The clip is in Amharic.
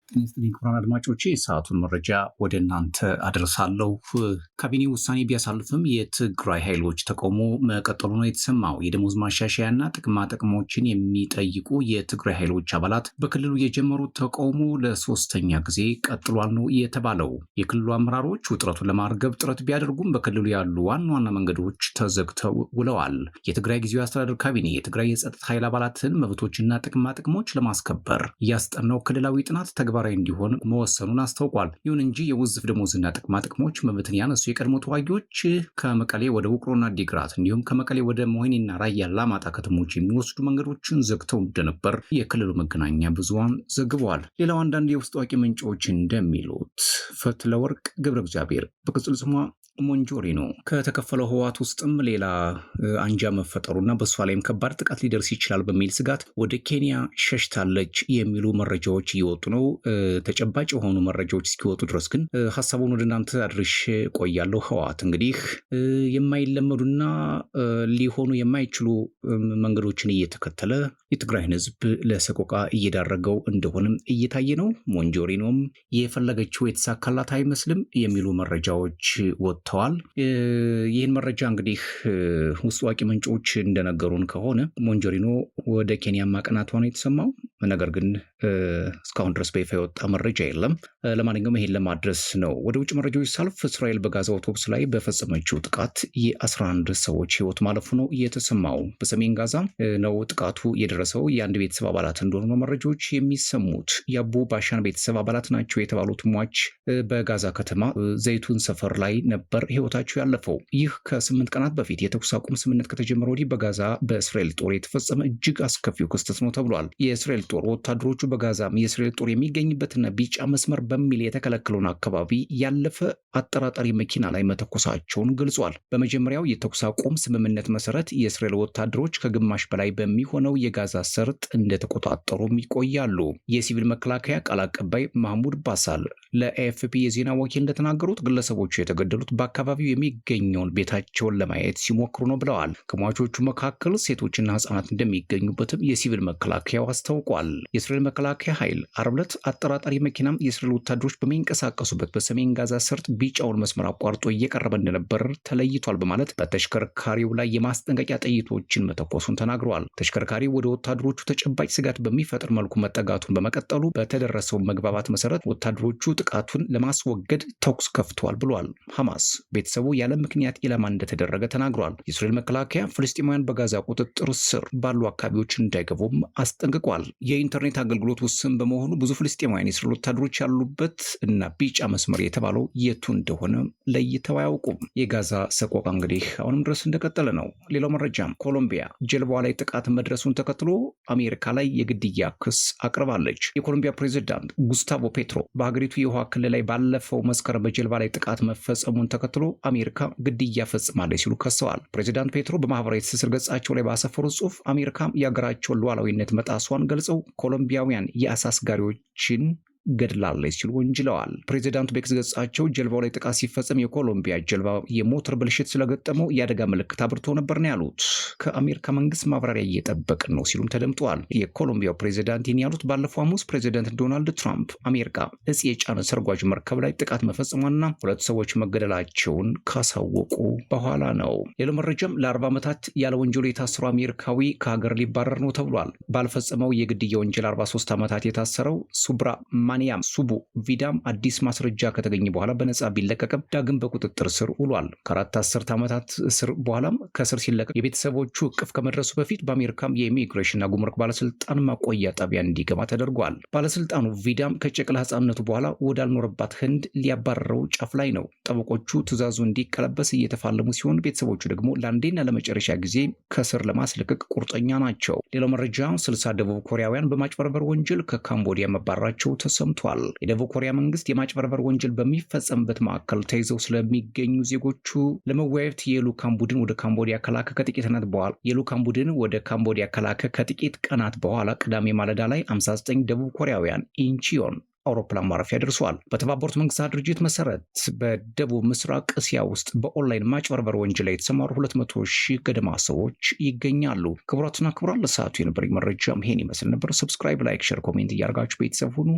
ክቡራን አድማጮቼ የሰዓቱን መረጃ ወደ እናንተ አደርሳለሁ። ካቢኔ ውሳኔ ቢያሳልፍም የትግራይ ኃይሎች ተቃውሞ መቀጠሉ ነው የተሰማው። የደሞዝ ማሻሻያና ጥቅማ ጥቅሞችን የሚጠይቁ የትግራይ ኃይሎች አባላት በክልሉ የጀመሩት ተቃውሞ ለሶስተኛ ጊዜ ቀጥሏል ነው የተባለው። የክልሉ አመራሮች ውጥረቱን ለማርገብ ጥረት ቢያደርጉም በክልሉ ያሉ ዋና ዋና መንገዶች ተዘግተው ውለዋል። የትግራይ ጊዜያዊ አስተዳደር ካቢኔ የትግራይ የጸጥታ ኃይል አባላትን መብቶችና ጥቅማ ጥቅሞች ለማስከበር እያስጠናው ክልላዊ ጥናት ተግባራዊ እንዲሆን መወሰኑን አስታውቋል። ይሁን እንጂ የውዝፍ ደሞዝና ጥቅማ ጥቅሞች መብትን ያነሱ የቀድሞ ተዋጊዎች ከመቀሌ ወደ ውቅሮና አዲግራት እንዲሁም ከመቀሌ ወደ ሞይኒና ራያ አላማጣ ከተሞች የሚወስዱ መንገዶችን ዘግተው እንደነበር የክልሉ መገናኛ ብዙሃን ዘግበዋል። ሌላው አንዳንድ የውስጥ አዋቂ ምንጮች እንደሚሉት ፈትለወርቅ ገብረ እግዚአብሔር በቅጽል ስሟ ሞንጆሪኖ ከተከፈለው ህወሓት ውስጥም ሌላ አንጃ መፈጠሩና በሷ ላይም ከባድ ጥቃት ሊደርስ ይችላል በሚል ስጋት ወደ ኬንያ ሸሽታለች የሚሉ መረጃዎች እየወጡ ነው። ተጨባጭ የሆኑ መረጃዎች እስኪወጡ ድረስ ግን ሀሳቡን ወደ እናንተ አድርሼ ቆያለሁ። ህወሓት እንግዲህ የማይለመዱና ሊሆኑ የማይችሉ መንገዶችን እየተከተለ የትግራይን ህዝብ ለሰቆቃ እየዳረገው እንደሆነም እየታየ ነው። ሞንጆሪኖም የፈለገችው የተሳካላት አይመስልም የሚሉ መረጃዎች ወጥተዋል። ይህን መረጃ እንግዲህ ውስጥ አዋቂ ምንጮች እንደነገሩን ከሆነ ሞንጆሪኖ ወደ ኬንያ ማቅናቷ ነው የተሰማው። ነገር ግን እስካሁን ድረስ በይፋ የወጣ መረጃ የለም። ለማንኛውም ይሄን ለማድረስ ነው። ወደ ውጭ መረጃዎች ሳልፍ እስራኤል በጋዛ አውቶቡስ ላይ በፈጸመችው ጥቃት የ11 ሰዎች ህይወት ማለፉ ነው የተሰማው። በሰሜን ጋዛ ነው ጥቃቱ የደረሰው። የአንድ ቤተሰብ አባላት እንደሆኑ ነው መረጃዎች የሚሰሙት። የአቡ ባሻን ቤተሰብ አባላት ናቸው የተባሉት ሟች በጋዛ ከተማ ዘይቱን ሰፈር ላይ ነበር ህይወታቸው ያለፈው። ይህ ከ8 ቀናት በፊት የተኩስ አቁም ስምምነት ከተጀመረ ወዲህ በጋዛ በእስራኤል ጦር የተፈጸመ እጅግ አስከፊው ክስተት ነው ተብሏል። የእስራኤል ጦር ወታደሮቹ በጋዛም የእስራኤል ጦር የሚገኝበትና ቢጫ መስመር በሚል የተከለከለውን አካባቢ ያለፈ አጠራጣሪ መኪና ላይ መተኮሳቸውን ገልጿል። በመጀመሪያው የተኩስ አቁም ስምምነት መሰረት የእስራኤል ወታደሮች ከግማሽ በላይ በሚሆነው የጋዛ ሰርጥ እንደተቆጣጠሩም ይቆያሉ። የሲቪል መከላከያ ቃል አቀባይ ማህሙድ ባሳል ለኤኤፍፒ የዜና ወኪል እንደተናገሩት ግለሰቦቹ የተገደሉት በአካባቢው የሚገኘውን ቤታቸውን ለማየት ሲሞክሩ ነው ብለዋል። ከሟቾቹ መካከል ሴቶችና ህጻናት እንደሚገኙበትም የሲቪል መከላከያው አስታውቋል። የእስራኤል መከላከያ ኃይል ዓርብ ዕለት አጠራጣሪ መኪናም የእስራኤል ወታደሮች በሚንቀሳቀሱበት በሰሜን ጋዛ ሰርጥ ቢጫውን መስመር አቋርጦ እየቀረበ እንደነበር ተለይቷል በማለት በተሽከርካሪው ላይ የማስጠንቀቂያ ጥይቶችን መተኮሱን ተናግረዋል። ተሽከርካሪው ወደ ወታደሮቹ ተጨባጭ ስጋት በሚፈጥር መልኩ መጠጋቱን በመቀጠሉ በተደረሰው መግባባት መሰረት ወታደሮቹ ጥቃቱን ለማስወገድ ተኩስ ከፍተዋል ብሏል። ሐማስ ቤተሰቡ ያለ ምክንያት ኢላማ እንደተደረገ ተናግሯል። የእስራኤል መከላከያ ፍልስጤማውያን በጋዛ ቁጥጥር ስር ባሉ አካባቢዎች እንዳይገቡም አስጠንቅቋል። የኢንተርኔት አገልግሎት ውስን በመሆኑ ብዙ ፍልስጤማውያን የእስራኤል ወታደሮች ያሉበት እና ቢጫ መስመር የተባለው የቱ እንደሆነ ለይተው አያውቁም። የጋዛ ሰቆቃ እንግዲህ አሁንም ድረስ እንደቀጠለ ነው። ሌላው መረጃም ኮሎምቢያ ጀልባዋ ላይ ጥቃት መድረሱን ተከትሎ አሜሪካ ላይ የግድያ ክስ አቅርባለች። የኮሎምቢያ ፕሬዚዳንት ጉስታቮ ፔትሮ በሀገሪቱ የውሃ ክልል ላይ ባለፈው መስከረም በጀልባ ላይ ጥቃት መፈጸሙን ተከትሎ አሜሪካ ግድያ ፈጽማለች ሲሉ ከሰዋል። ፕሬዚዳንት ፔትሮ በማህበራዊ ትስስር ገጻቸው ላይ ባሰፈሩት ጽሑፍ አሜሪካ የሀገራቸውን ሉዓላዊነት መጣሷን ገልጸው ኮሎምቢያውያን የአሳ አስጋሪዎችን ገድላለች ሲሉ ወንጅለዋል። ፕሬዚዳንቱ በኤክስ ገጻቸው ጀልባው ላይ ጥቃት ሲፈጸም የኮሎምቢያ ጀልባ የሞተር ብልሽት ስለገጠመው የአደጋ ምልክት አብርቶ ነበር ነው ያሉት። ከአሜሪካ መንግስት ማብራሪያ እየጠበቅን ነው ሲሉም ተደምጠዋል። የኮሎምቢያው ፕሬዚዳንት ይህን ያሉት ባለፈው ሐሙስ ፕሬዚዳንት ዶናልድ ትራምፕ አሜሪካ እጽ የጫነ ሰርጓጅ መርከብ ላይ ጥቃት መፈጸሟና 2 ሰዎች መገደላቸውን ካሳወቁ በኋላ ነው። ሌላው መረጃም ለ40 ዓመታት ያለ ወንጀሉ የታሰረው አሜሪካዊ ከሀገር ሊባረር ነው ተብሏል። ባልፈጸመው የግድያ ወንጀል 43 ዓመታት የታሰረው ሱብራ ማንያም ሱቡ ቪዳም አዲስ ማስረጃ ከተገኘ በኋላ በነጻ ቢለቀቅም ዳግም በቁጥጥር ስር ውሏል። ከ4 አስርት ዓመታት እስር በኋላም ከስር ሲለቀቅ የቤተሰቦቹ እቅፍ ከመድረሱ በፊት በአሜሪካም የኢሚግሬሽንና ጉምሩክ ባለስልጣን ማቆያ ጣቢያ እንዲገባ ተደርጓል። ባለስልጣኑ ቪዳም ከጨቅላ ህጻንነቱ በኋላ ወዳልኖረባት ህንድ ሊያባረረው ጫፍ ላይ ነው። ጠበቆቹ ትዕዛዙ እንዲቀለበስ እየተፋለሙ ሲሆን፣ ቤተሰቦቹ ደግሞ ለአንዴና ለመጨረሻ ጊዜ ከስር ለማስለቀቅ ቁርጠኛ ናቸው። ሌላው መረጃ 60 ደቡብ ኮሪያውያን በማጭበርበር ወንጀል ከካምቦዲያ መባረራቸው ተሰምቷል። የደቡብ ኮሪያ መንግስት የማጭበርበር ወንጀል በሚፈጸምበት ማዕከል ተይዘው ስለሚገኙ ዜጎቹ ለመወያየት የልዑካን ቡድን ወደ ካምቦዲያ ከላከ ከጥቂት ቀናት በኋላ ቅዳሜ ማለዳ ላይ 59 ደቡብ ኮሪያውያን ኢንቺዮን አውሮፕላን ማረፊያ ደርሷል። በተባበሩት መንግስታት ድርጅት መሰረት በደቡብ ምስራቅ እስያ ውስጥ በኦንላይን ማጭበርበር ወንጀል ላይ የተሰማሩ 200,000 ገደማ ሰዎች ይገኛሉ። ክቡራትና ክቡራን ለሰዓቱ የነበረኝ መረጃ ይሄን ይመስል ነበር። ሰብስክራይብ፣ ላይክ፣ ሼር፣ ኮሜንት እያደረጋችሁ ቤተሰብ ሁኑ።